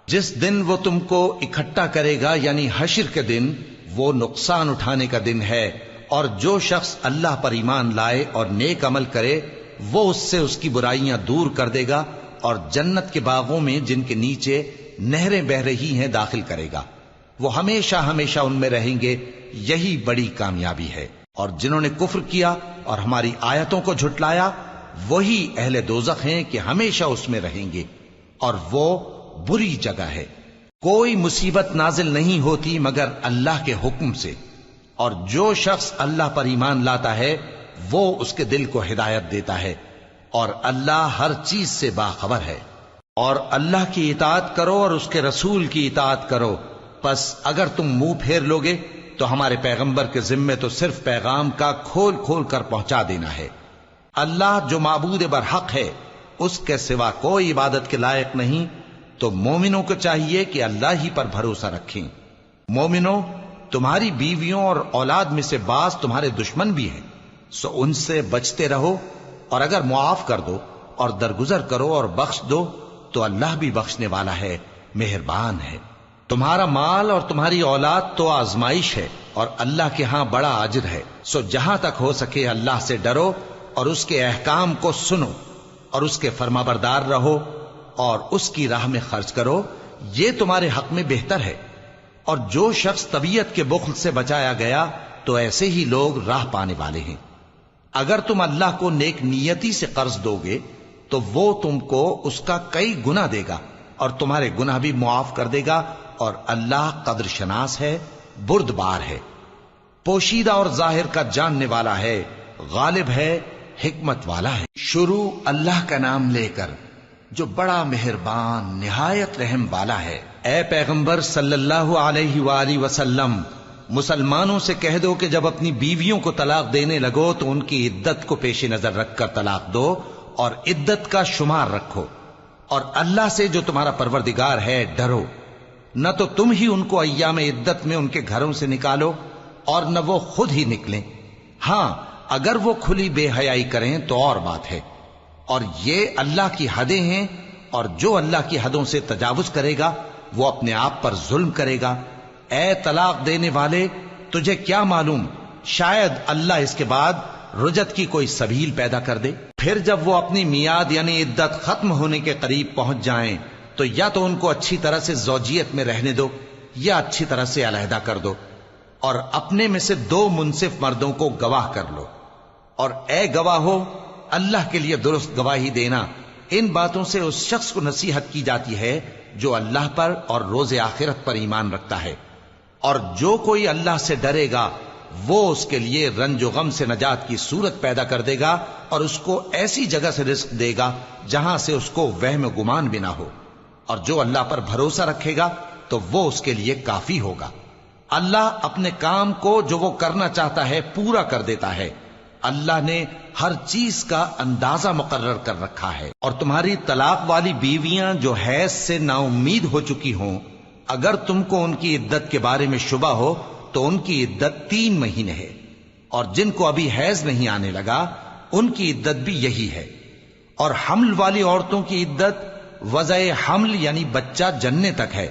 جس دن وہ تم کو اکٹھا کرے گا یعنی حشر کے دن، وہ نقصان اٹھانے کا دن ہے، اور جو شخص اللہ پر ایمان لائے اور نیک عمل کرے وہ اس سے اس کی برائیاں دور کر دے گا، اور جنت کے باغوں میں جن کے نیچے نہریں بہ رہی ہیں داخل کرے گا۔ وہ ہمیشہ ہمیشہ ان میں رہیں گے، یہی بڑی کامیابی ہے۔ اور جنہوں نے کفر کیا اور ہماری آیتوں کو جھٹلایا وہی اہل دوزخ ہیں کہ ہمیشہ اس میں رہیں گے، اور وہ بری جگہ ہے۔ کوئی مصیبت نازل نہیں ہوتی مگر اللہ کے حکم سے، اور جو شخص اللہ پر ایمان لاتا ہے وہ اس کے دل کو ہدایت دیتا ہے، اور اللہ ہر چیز سے باخبر ہے۔ اور اللہ کی اطاعت کرو اور اس کے رسول کی اطاعت کرو، پس اگر تم منہ پھیر لوگے تو ہمارے پیغمبر کے ذمے تو صرف پیغام کا کھول کھول کر پہنچا دینا ہے۔ اللہ جو معبود برحق ہے اس کے سوا کوئی عبادت کے لائق نہیں، تو مومنوں کو چاہیے کہ اللہ ہی پر بھروسہ رکھیں۔ مومنوں، تمہاری بیویوں اور اولاد میں سے بعض تمہارے دشمن بھی ہیں، سو ان سے بچتے رہو، اور اگر معاف کر دو اور درگزر کرو اور بخش دو تو اللہ بھی بخشنے والا ہے، مہربان ہے۔ تمہارا مال اور تمہاری اولاد تو آزمائش ہے، اور اللہ کے ہاں بڑا اجر ہے، سو جہاں تک ہو سکے اللہ سے ڈرو اور اس کے احکام کو سنو اور اس کے فرمانبردار رہو اور اس کی راہ میں خرچ کرو، یہ تمہارے حق میں بہتر ہے۔ اور جو شخص طبیعت کے بخل سے بچایا گیا تو ایسے ہی لوگ راہ پانے والے ہیں۔ اگر تم اللہ کو نیک نیتی سے قرض دو گے تو وہ تم کو اس کا کئی گنا دے گا اور تمہارے گناہ بھی معاف کر دے گا، اور اللہ قدر شناس ہے، بردبار ہے، پوشیدہ اور ظاہر کا جاننے والا ہے، غالب ہے، حکمت والا ہے۔ شروع اللہ کا نام لے کر جو بڑا مہربان نہایت رحم والا ہے۔ اے پیغمبر صلی اللہ علیہ وآلہ وسلم، مسلمانوں سے کہہ دو کہ جب اپنی بیویوں کو طلاق دینے لگو تو ان کی عدت کو پیش نظر رکھ کر طلاق دو اور عدت کا شمار رکھو، اور اللہ سے جو تمہارا پروردگار ہے ڈرو، نہ تو تم ہی ان کو ایام عدت میں ان کے گھروں سے نکالو اور نہ وہ خود ہی نکلیں، ہاں اگر وہ کھلی بے حیائی کریں تو اور بات ہے، اور یہ اللہ کی حدیں ہیں، اور جو اللہ کی حدوں سے تجاوز کرے گا وہ اپنے آپ پر ظلم کرے گا۔ اے طلاق دینے والے، تجھے کیا معلوم شاید اللہ اس کے بعد رجعت کی کوئی سبیل پیدا کر دے۔ پھر جب وہ اپنی میعاد یعنی عدت ختم ہونے کے قریب پہنچ جائیں تو یا تو ان کو اچھی طرح سے زوجیت میں رہنے دو یا اچھی طرح سے علیحدہ کر دو، اور اپنے میں سے 2 منصف مردوں کو گواہ کر لو، اور اے گواہو اللہ کے لیے درست گواہی دینا۔ ان باتوں سے اس شخص کو نصیحت کی جاتی ہے جو اللہ پر اور روز آخرت پر ایمان رکھتا ہے، اور جو کوئی اللہ سے ڈرے گا وہ اس کے لیے رنج و غم سے نجات کی صورت پیدا کر دے گا، اور اس کو ایسی جگہ سے رزق دے گا جہاں سے اس کو وہم و گمان بھی نہ ہو، اور جو اللہ پر بھروسہ رکھے گا تو وہ اس کے لیے کافی ہوگا۔ اللہ اپنے کام کو جو وہ کرنا چاہتا ہے پورا کر دیتا ہے۔ اللہ نے ہر چیز کا اندازہ مقرر کر رکھا ہے۔ اور تمہاری طلاق والی بیویاں جو حیض سے نا امید ہو چکی ہوں، اگر تم کو ان کی عدت کے بارے میں شبہ ہو تو ان کی عدت 3 مہینے ہے، اور جن کو ابھی حیض نہیں آنے لگا ان کی عدت بھی یہی ہے۔ اور حمل والی عورتوں کی عدت وضع حمل یعنی بچہ جننے تک ہے،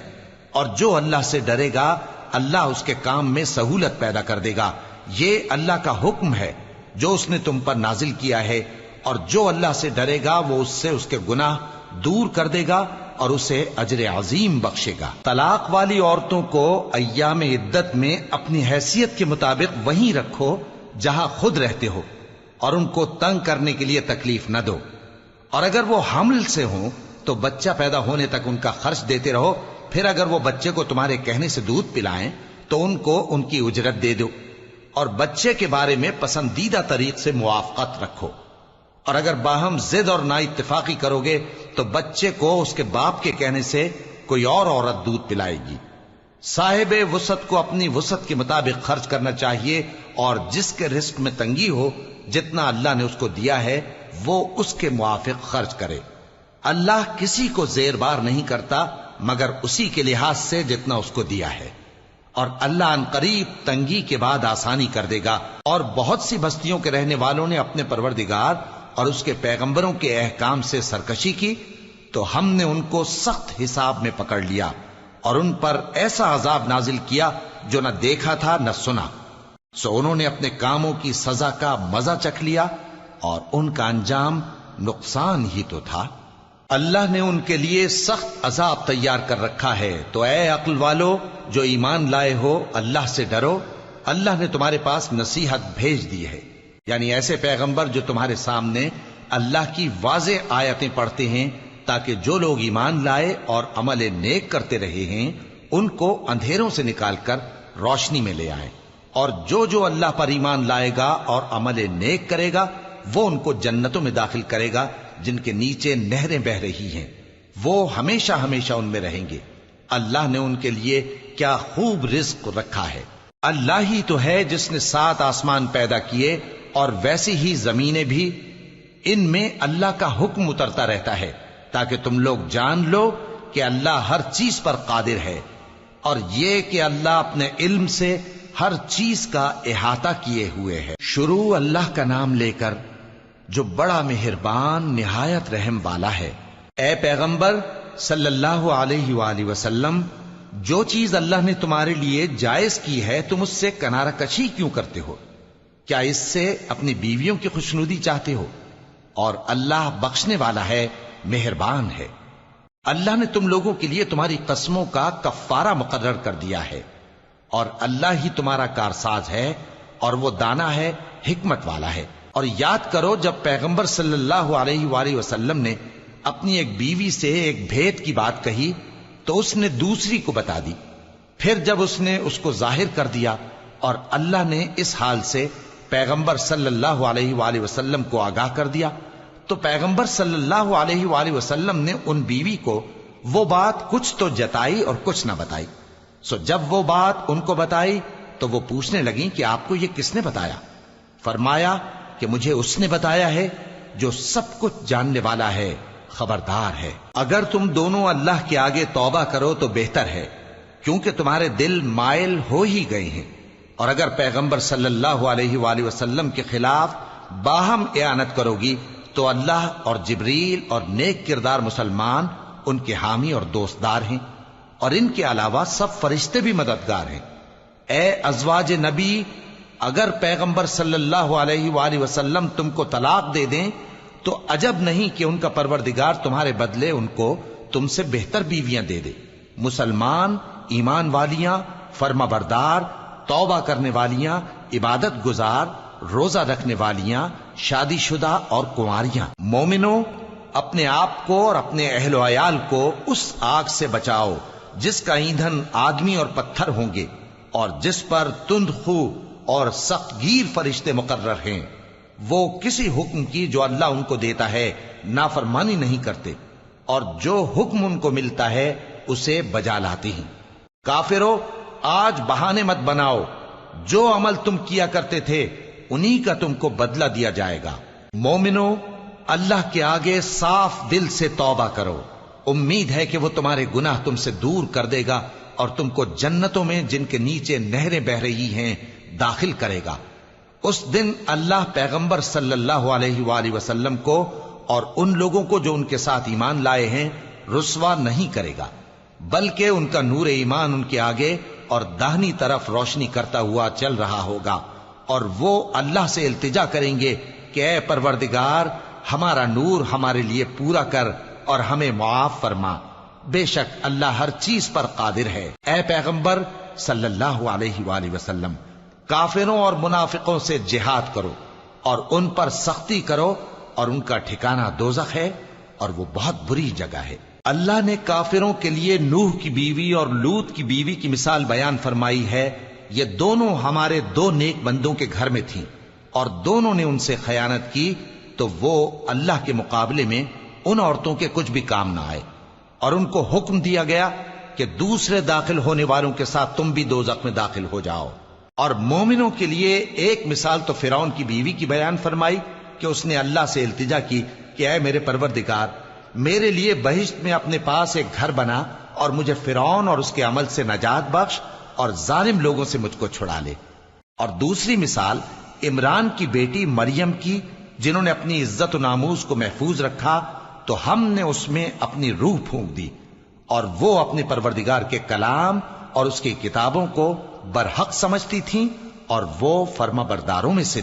اور جو اللہ سے ڈرے گا اللہ اس کے کام میں سہولت پیدا کر دے گا۔ یہ اللہ کا حکم ہے جو اس نے تم پر نازل کیا ہے، اور جو اللہ سے ڈرے گا وہ اس سے اس کے گناہ دور کر دے گا اور اسے اجر عظیم بخشے گا۔ طلاق والی عورتوں کو ایام عدت میں اپنی حیثیت کے مطابق وہیں رکھو جہاں خود رہتے ہو، اور ان کو تنگ کرنے کے لیے تکلیف نہ دو، اور اگر وہ حمل سے ہوں تو بچہ پیدا ہونے تک ان کا خرچ دیتے رہو، پھر اگر وہ بچے کو تمہارے کہنے سے دودھ پلائیں تو ان کو ان کی اجرت دے دو، اور بچے کے بارے میں پسندیدہ طریق سے موافقت رکھو، اور اگر باہم ضد اور نا اتفاقی کرو گے تو بچے کو اس کے باپ کے کہنے سے کوئی اور عورت دودھ پلائے گی۔ صاحب وسعت کو اپنی وسعت کے مطابق خرچ کرنا چاہیے، اور جس کے رزق میں تنگی ہو جتنا اللہ نے اس کو دیا ہے وہ اس کے موافق خرچ کرے۔ اللہ کسی کو زیر بار نہیں کرتا مگر اسی کے لحاظ سے جتنا اس کو دیا ہے، اور اللہ ان قریب تنگی کے بعد آسانی کر دے گا۔ اور بہت سی بستیوں کے رہنے والوں نے اپنے پروردگار اور اس کے پیغمبروں کے احکام سے سرکشی کی تو ہم نے ان کو سخت حساب میں پکڑ لیا، اور ان پر ایسا عذاب نازل کیا جو نہ دیکھا تھا نہ سنا، سو انہوں نے اپنے کاموں کی سزا کا مزہ چکھ لیا، اور ان کا انجام نقصان ہی تو تھا۔ اللہ نے ان کے لیے سخت عذاب تیار کر رکھا ہے، تو اے عقل والو جو ایمان لائے ہو اللہ سے ڈرو۔ اللہ نے تمہارے پاس نصیحت بھیج دی ہے، یعنی ایسے پیغمبر جو تمہارے سامنے اللہ کی واضح آیتیں پڑھتے ہیں تاکہ جو لوگ ایمان لائے اور عمل نیک کرتے رہے ہیں ان کو اندھیروں سے نکال کر روشنی میں لے آئیں، اور جو اللہ پر ایمان لائے گا اور عمل نیک کرے گا وہ ان کو جنتوں میں داخل کرے گا جن کے نیچے نہریں بہ رہی ہیں، وہ ہمیشہ ہمیشہ ان میں رہیں گے۔ اللہ نے ان کے لیے کیا خوب رزق رکھا ہے۔ اللہ ہی تو ہے جس نے 7 آسمان پیدا کیے اور ویسی ہی زمینیں بھی، ان میں اللہ کا حکم اترتا رہتا ہے تاکہ تم لوگ جان لو کہ اللہ ہر چیز پر قادر ہے، اور یہ کہ اللہ اپنے علم سے ہر چیز کا احاطہ کیے ہوئے ہے۔ شروع اللہ کا نام لے کر جو بڑا مہربان نہایت رحم والا ہے۔ اے پیغمبر صلی اللہ علیہ وآلہ وسلم، جو چیز اللہ نے تمہارے لیے جائز کی ہے تم اس سے کنارہ کشی کیوں کرتے ہو؟ کیا اس سے اپنی بیویوں کی خوشنودی چاہتے ہو؟ اور اللہ بخشنے والا ہے، مہربان ہے۔ اللہ نے تم لوگوں کے لیے تمہاری قسموں کا کفارہ مقرر کر دیا ہے، اور اللہ ہی تمہارا کارساز ہے، اور وہ دانا ہے، حکمت والا ہے۔ اور یاد کرو جب پیغمبر صلی اللہ علیہ وآلہ وسلم نے اپنی ایک بیوی سے ایک بھید کی بات کہی تو اس نے دوسری کو بتا دی، پھر جب اس نے اس کو ظاہر کر دیا اور اللہ نے اس حال سے پیغمبر صلی اللہ علیہ وآلہ وسلم کو آگاہ کر دیا تو پیغمبر صلی اللہ علیہ وآلہ وسلم نے ان بیوی کو وہ بات کچھ تو جتائی اور کچھ نہ بتائی۔ سو جب وہ بات ان کو بتائی تو وہ پوچھنے لگیں کہ آپ کو یہ کس نے بتایا؟ فرمایا کہ مجھے اس نے بتایا ہے جو سب کچھ جاننے والا ہے، خبردار ہے۔ اگر تم دونوں اللہ کے آگے توبہ کرو تو بہتر ہے، کیونکہ تمہارے دل مائل ہو ہی گئے ہیں، اور اگر پیغمبر صلی اللہ علیہ وآلہ وسلم کے خلاف باہم اعانت کرو گی تو اللہ اور جبریل اور نیک کردار مسلمان ان کے حامی اور دوستدار ہیں، اور ان کے علاوہ سب فرشتے بھی مددگار ہیں۔ اے ازواج نبی، اگر پیغمبر صلی اللہ علیہ وآلہ وسلم تم کو طلاق دے دیں تو عجب نہیں کہ ان کا پروردگار تمہارے بدلے ان کو تم سے بہتر بیویاں دے دے، مسلمان، ایمان والیاں، فرما بردار، توبہ کرنے والیاں، عبادت گزار، روزہ رکھنے والیاں، شادی شدہ اور کنواریاں۔ مومنوں، اپنے آپ کو اور اپنے اہل و عیال کو اس آگ سے بچاؤ جس کا ایندھن آدمی اور پتھر ہوں گے، اور جس پر تند خو اور سخت گیر فرشتے مقرر ہیں۔ وہ کسی حکم کی جو اللہ ان کو دیتا ہے نافرمانی نہیں کرتے، اور جو حکم ان کو ملتا ہے اسے بجا لاتے ہیں۔ کافرو، آج بہانے مت بناؤ، جو عمل تم کیا کرتے تھے انہی کا تم کو بدلہ دیا جائے گا۔ مومنو، اللہ کے آگے صاف دل سے توبہ کرو، امید ہے کہ وہ تمہارے گناہ تم سے دور کر دے گا اور تم کو جنتوں میں جن کے نیچے نہریں بہ رہی ہیں داخل کرے گا۔ اس دن اللہ پیغمبر صلی اللہ علیہ وآلہ وسلم کو اور ان لوگوں کو جو ان کے ساتھ ایمان لائے ہیں رسوا نہیں کرے گا، بلکہ ان کا نور ایمان ان کے آگے اور داہنی طرف روشنی کرتا ہوا چل رہا ہوگا، اور وہ اللہ سے التجا کریں گے کہ اے پروردگار، ہمارا نور ہمارے لیے پورا کر اور ہمیں معاف فرما، بے شک اللہ ہر چیز پر قادر ہے۔ اے پیغمبر صلی اللہ علیہ وآلہ وسلم، کافروں اور منافقوں سے جہاد کرو اور ان پر سختی کرو، اور ان کا ٹھکانہ دوزخ ہے اور وہ بہت بری جگہ ہے۔ اللہ نے کافروں کے لیے نوح کی بیوی اور لوط کی بیوی کی مثال بیان فرمائی ہے۔ یہ دونوں ہمارے دو نیک بندوں کے گھر میں تھیں، اور دونوں نے ان سے خیانت کی، تو وہ اللہ کے مقابلے میں ان عورتوں کے کچھ بھی کام نہ آئے، اور ان کو حکم دیا گیا کہ دوسرے داخل ہونے والوں کے ساتھ تم بھی دوزخ میں داخل ہو جاؤ۔ اور مومنوں کے لیے ایک مثال تو فرعون کی بیوی کی بیان فرمائی کہ اس نے اللہ سے التجا کی کہ اے میرے پروردگار، میرے لیے بہشت میں اپنے پاس ایک گھر بنا اور مجھے فرعون اور اس کے عمل سے نجات بخش اور ظالم لوگوں سے مجھ کو چھڑا لے۔ اور دوسری مثال عمران کی بیٹی مریم کی، جنہوں نے اپنی عزت و ناموس کو محفوظ رکھا تو ہم نے اس میں اپنی روح پھونک دی، اور وہ اپنے پروردگار کے کلام اور اس کی کتابوں کو برحق سمجھتی تھیں، اور وہ فرما برداروں میں سے